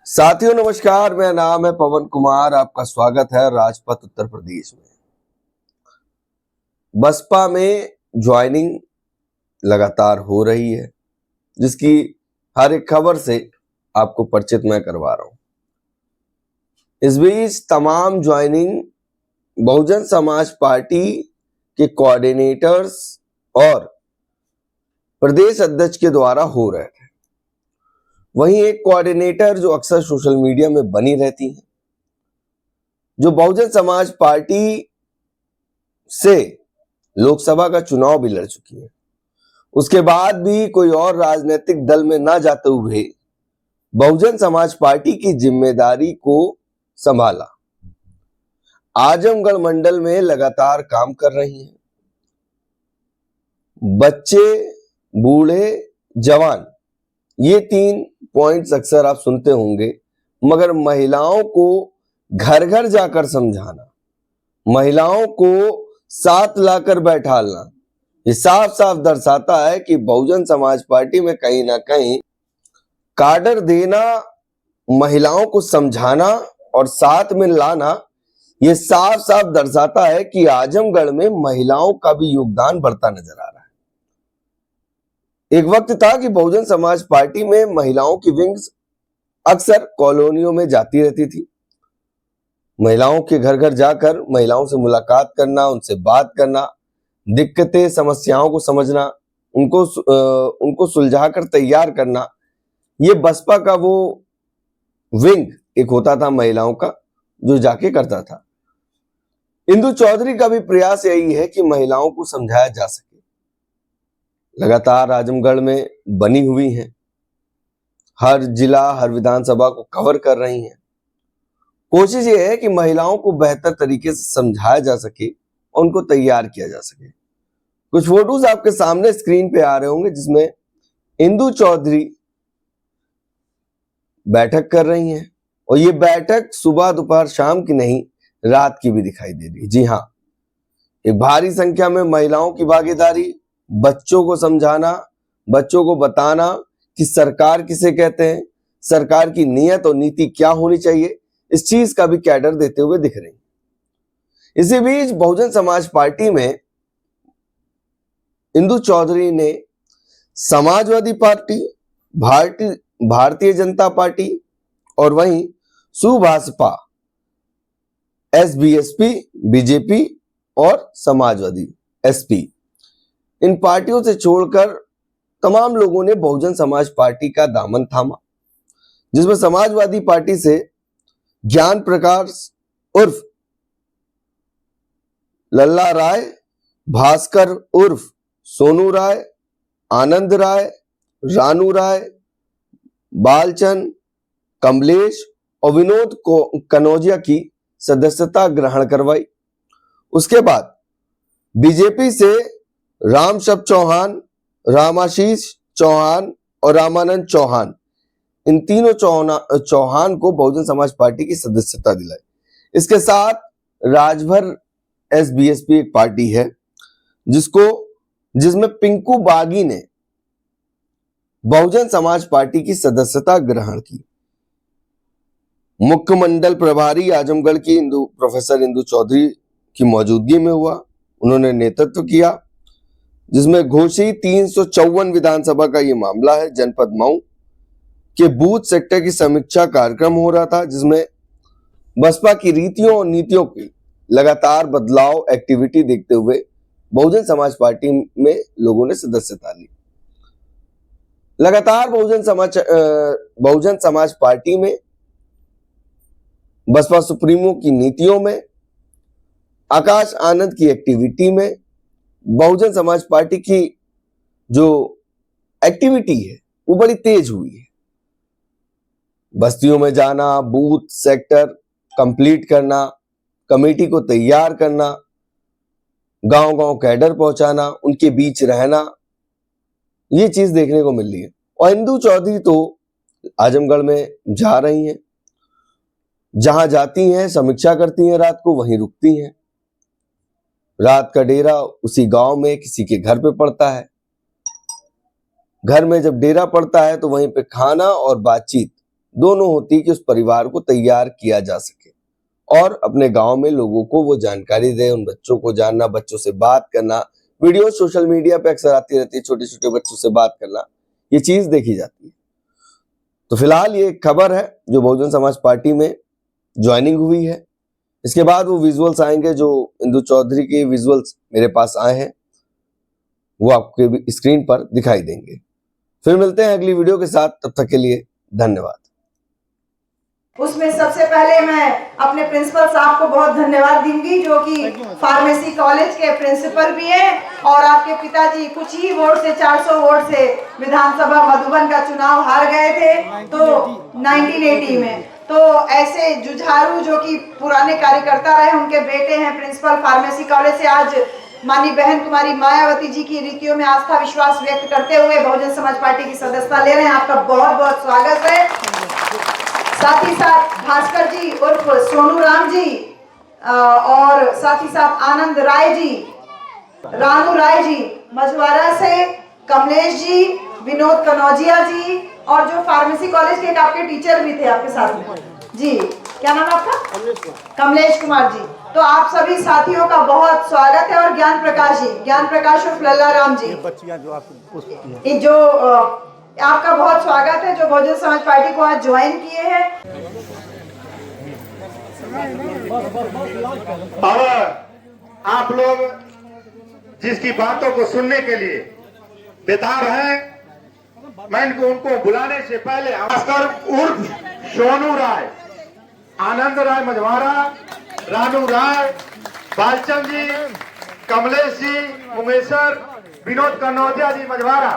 साथियों नमस्कार, मेरा नाम है पवन कुमार। आपका स्वागत है राजपथ उत्तर प्रदेश में। बसपा में ज्वाइनिंग लगातार हो रही है, जिसकी हर एक खबर से आपको परिचित मैं करवा रहा हूं। इस बीच तमाम ज्वाइनिंग बहुजन समाज पार्टी के कोऑर्डिनेटर्स और प्रदेश अध्यक्ष के द्वारा हो रहे थे। वहीं एक कोऑर्डिनेटर जो अक्सर सोशल मीडिया में बनी रहती है, जो बहुजन समाज पार्टी से लोकसभा का चुनाव भी लड़ चुकी है, उसके बाद भी कोई और राजनीतिक दल में ना जाते हुए बहुजन समाज पार्टी की जिम्मेदारी को संभाला। आजमगढ़ मंडल में लगातार काम कर रही हैं। बच्चे, बूढ़े, जवान, ये 3 पॉइंट्स अक्सर आप सुनते होंगे, मगर महिलाओं को घर घर जाकर समझाना, महिलाओं को साथ लाकर बैठालना, ये साफ साफ दर्शाता है कि बहुजन समाज पार्टी में कहीं ना कहीं काडर देना, महिलाओं को समझाना और साथ में लाना, ये साफ साफ दर्शाता है कि आजमगढ़ में महिलाओं का भी योगदान बढ़ता नजर आ रहा है। एक वक्त था कि बहुजन समाज पार्टी में महिलाओं की विंग्स अक्सर कॉलोनियों में जाती रहती थी। महिलाओं के घर घर जाकर महिलाओं से मुलाकात करना, उनसे बात करना, दिक्कतें समस्याओं को समझना, उनको सुलझाकर तैयार करना, ये बसपा का वो विंग एक होता था महिलाओं का, जो जाके करता था। इंदु चौधरी का भी प्रयास यही है कि महिलाओं को समझाया जा सके। लगातार आजमगढ़ में बनी हुई हैं, हर जिला, हर विधानसभा को कवर कर रही हैं। कोशिश ये है कि महिलाओं को बेहतर तरीके से समझाया जा सके और उनको तैयार किया जा सके। कुछ फोटोज आपके सामने स्क्रीन पे आ रहे होंगे, जिसमें इंदु चौधरी बैठक कर रही हैं, और ये बैठक सुबह, दोपहर, शाम की नहीं, रात की भी दिखाई दे रही है। जी हाँ, एक भारी संख्या में महिलाओं की भागीदारी, बच्चों को समझाना, बच्चों को बताना कि सरकार किसे कहते हैं, सरकार की नीयत और नीति क्या होनी चाहिए, इस चीज का भी कैडर देते हुए दिख रही है। इसी बीच बहुजन समाज पार्टी में इंदु चौधरी ने समाजवादी पार्टी, भारतीय जनता पार्टी और वहीं सुभाषपा, एसबीएसपी, बीजेपी और समाजवादी एसपी, इन पार्टियों से छोड़कर तमाम लोगों ने बहुजन समाज पार्टी का दामन थामा, जिसमें समाजवादी पार्टी से ज्ञान प्रकाश उर्फ लल्ला राय, भास्कर उर्फ सोनू राय, आनंद राय, रानू राय, बालचंद, कमलेश और विनोद कनौजिया की सदस्यता ग्रहण करवाई। उसके बाद बीजेपी से रामशब चौहान, रामाशीष चौहान और रामानंद चौहान, इन तीनों चौहान को बहुजन समाज पार्टी की सदस्यता दिलाई। इसके साथ राजभर एसबीएसपी एक पार्टी है, जिसमें पिंकू बागी ने बहुजन समाज पार्टी की सदस्यता ग्रहण की। मुख्य मंडल प्रभारी आजमगढ़ की प्रोफेसर इंदु चौधरी की मौजूदगी में हुआ। उन्होंने नेतृत्व किया, जिसमें घोषी 354 विधानसभा का ये मामला है। जनपद मऊ के बूथ सेक्टर की समीक्षा कार्यक्रम हो रहा था, जिसमें बसपा की रीतियों और नीतियों की लगातार बदलाव एक्टिविटी देखते हुए बहुजन समाज पार्टी में लोगों ने सदस्यता ली। लगातार बहुजन समाज पार्टी में बसपा सुप्रीमो की नीतियों में, आकाश आनंद की एक्टिविटी में, बहुजन समाज पार्टी की जो एक्टिविटी है वो बड़ी तेज हुई है। बस्तियों में जाना, बूथ सेक्टर कंप्लीट करना, कमेटी को तैयार करना, गांव-गांव कैडर पहुंचाना, उनके बीच रहना, ये चीज देखने को मिल रही है। और इंदु चौधरी तो आजमगढ़ में जा रही हैं, जहां जाती हैं समीक्षा करती हैं, रात को वहीं रुकती हैं। रात का डेरा उसी गांव में किसी के घर पे पड़ता है। घर में जब डेरा पड़ता है तो वहीं पे खाना और बातचीत दोनों होती कि उस परिवार को तैयार किया जा सके और अपने गांव में लोगों को वो जानकारी दे, उन बच्चों को जानना, बच्चों से बात करना। वीडियो सोशल मीडिया पे अक्सर आती रहती है, छोटे छोटे बच्चों से बात करना, ये चीज देखी जाती है। तो फिलहाल ये खबर है जो बहुजन समाज पार्टी में ज्वाइनिंग हुई है। इसके बाद वो विजुअल्स आएंगे, जो इंदु चौधरी के विजुअल्स मेरे पास आए हैं वो आपके स्क्रीन पर दिखाई देंगे। फिर मिलते हैं अगली वीडियो के साथ, तब तक के लिए धन्यवाद। उसमें सबसे पहले मैं अपने प्रिंसिपल साहब को बहुत धन्यवाद दूंगी, जो कि फार्मेसी कॉलेज के प्रिंसिपल भी हैं और आपके पिताजी कुछ ही वोट से 400 वोट से विधानसभा मधुबन का चुनाव हार गए थे तो 1980 में। तो ऐसे जुझारू जो कि पुराने कार्यकर्ता रहे, उनके बेटे हैं प्रिंसिपल फार्मेसी कॉलेज से, आज माननीय बहन कुमारी मायावती जी की रीतियों में आस्था विश्वास व्यक्त करते हुए बहुजन समाज पार्टी की सदस्यता ले रहे हैं। आपका बहुत बहुत स्वागत है। साथ ही साथ भास्कर जी उर्फ सोनू राम जी और साथ ही साथ आनंद राय जी, रानू राय जी मझवारा से, कमलेश जी, विनोद कनौजिया जी और जो फार्मेसी कॉलेज के आपके टीचर भी थे आपके साथ में जी, क्या नाम है आपका? कमलेश कुमार जी। तो आप सभी साथियों का बहुत स्वागत है। और ज्ञान प्रकाश जी, ज्ञान प्रकाश उर्फ लल्ला राम जी, जो आपका बहुत स्वागत है, जो बहुजन समाज पार्टी को आज ज्वाइन किए हैं। और आप लोग जिसकी बातों को सुनने के लिए बेताब हैं, मैं उनको बुलाने से पहले भास्कर उर्फ सोनू राय, आनंद राय मझवारा, रानू राय, बालचंद जी, कमलेश जी, उमेशर, विनोद कनौजिया जी मझवारा,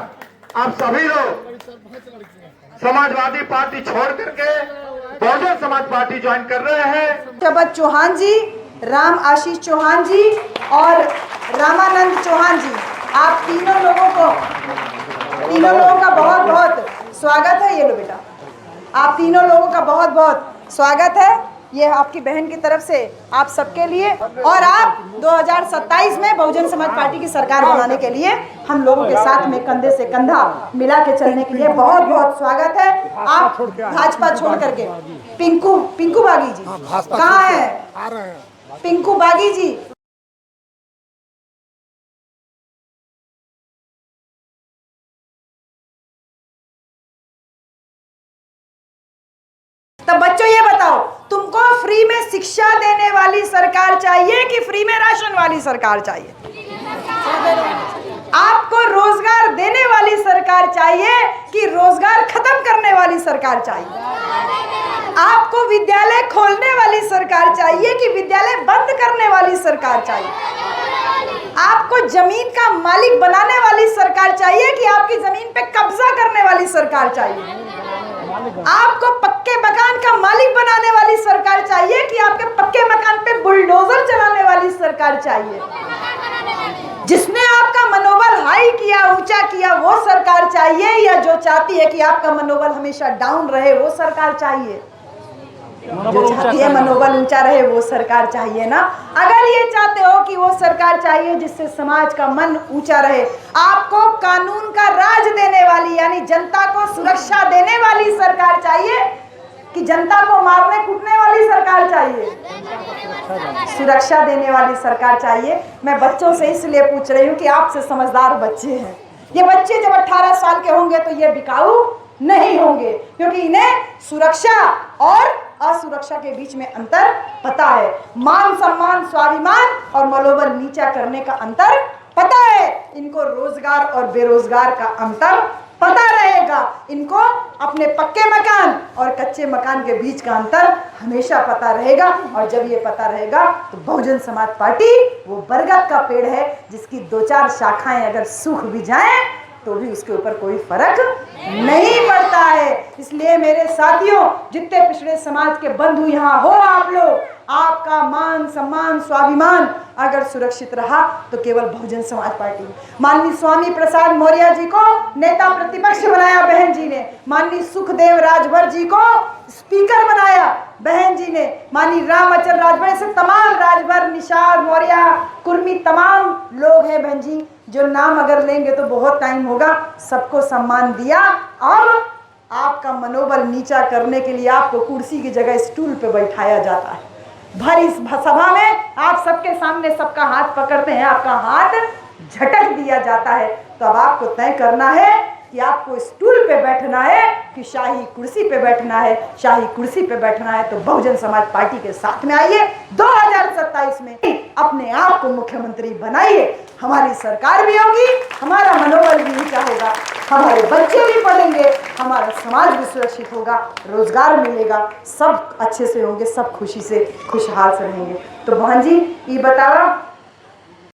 आप सभी लोग समाजवादी पार्टी छोड़ करके बहुजन समाज पार्टी ज्वाइन कर रहे हैं। शबद चौहान जी, राम आशीष चौहान जी और रामानंद चौहान जी, आप तीनों लोगों का बहुत बहुत स्वागत है। ये लो बेटा, आप तीनों लोगों का बहुत बहुत स्वागत है। ये आपकी बहन की तरफ से आप सबके लिए, और आप 2027 में बहुजन समाज पार्टी की सरकार बनाने के लिए हम लोगों के साथ में कंधे से कंधा मिला के चलने के लिए बहुत बहुत स्वागत है। आप भाजपा छोड़ करके पिंकू बागी जी कहाँ है? पिंकू बागी जी, तो बच्चों ये बताओ, तुमको फ्री में शिक्षा देने वाली सरकार चाहिए कि फ्री में राशन वाली सरकार चाहिए? आपको रोजगार देने वाली सरकार चाहिए कि रोजगार खत्म करने वाली सरकार चाहिए? आपको विद्यालय खोलने वाली सरकार चाहिए कि विद्यालय बंद करने वाली सरकार चाहिए? आपको जमीन का मालिक बनाने वाली सरकार चाहिए कि आपकी जमीन पे कब्जा करने वाली सरकार चाहिए? आपको पक्के मकान का मालिक बनाने वाली सरकार चाहिए कि आपके पक्के मकान पे बुलडोजर चलाने वाली सरकार चाहिए? जिसने आपका मनोबल हाई किया, ऊंचा किया, वो सरकार चाहिए, या जो चाहती है कि आपका मनोबल हमेशा डाउन रहे वो सरकार चाहिए? जो चाहती है मनोबल ऊंचा रहे वो सरकार चाहिए ना। अगर ये चाहते हो कि वो सरकार चाहिए जिससे समाज का मन ऊंचा रहे, आपको कानून का राज देने वाली यानी जनता को सुरक्षा देने वाली सरकार चाहिए कि जनता को मारने कूटने वाली सरकार चाहिए? सुरक्षा देने वाली सरकार चाहिए। मैं बच्चों से इसलिए पूछ रही हूँ कि आपसे समझदार बच्चे हैं। ये बच्चे जब 18 साल के होंगे तो ये बिकाऊ नहीं होंगे, क्योंकि इन्हें सुरक्षा और असुरक्षा के बीच में अंतर पता है। मान सम्मान, स्वाभिमान और मनोबल नीचा करने का अंतर पता है। इनको रोजगार और बेरोजगार का अंतर पता रहेगा। इनको अपने पक्के मकान और कच्चे मकान के बीच का अंतर हमेशा पता रहेगा। और जब ये पता रहेगा तो बहुजन समाज पार्टी वो बरगद का पेड़ है जिसकी 2-4 शाखाएं अगर सूख भी जाएं तो भी उसके ऊपर कोई फर्क नहीं पड़ता है। इसलिए मेरे साथियों, जितने पिछड़े समाज के बंधु यहाँ हो आप लोग, आपका मान सम्मान स्वाभिमान अगर सुरक्षित रहा तो केवल बहुजन समाज पार्टी। माननीय स्वामी प्रसाद मौर्य जी को नेता प्रतिपक्ष बनाया बहन जी ने, माननीय सुखदेव राजभर जी को स्पीकर बनाया बहन जी ने, माननीय रामचंद्र राजभर से तमाम राजभर, निषाद मौर्य, कुर्मी, तमाम लोग हैं बहन जी, जो नाम अगर लेंगे तो बहुत टाइम होगा, सबको सम्मान दिया। अब आपका मनोबल नीचा करने के लिए आपको कुर्सी की जगह स्टूल पे बैठाया जाता है। भरी सभा में आप सबके सामने सबका हाथ पकड़ते हैं, आपका हाथ झटक दिया जाता है। तो अब आपको तय करना है कि आपको स्टूल पे बैठना है कि शाही कुर्सी पे बैठना है। शाही कुर्सी पे बैठना है तो बहुजन समाज पार्टी के साथ में आइए। 2027 में अपने आप को मुख्यमंत्री बनाइए। हमारी सरकार भी होगी, हमारा मनोबल भी ऊंचा होगा, हमारे बच्चे भी पढ़ेंगे, हमारा समाज भी सुरक्षित होगा, रोजगार मिलेगा, सब अच्छे से होंगे, सब खुशी से खुशहाल से रहेंगे। तो बहन जी ये बतावा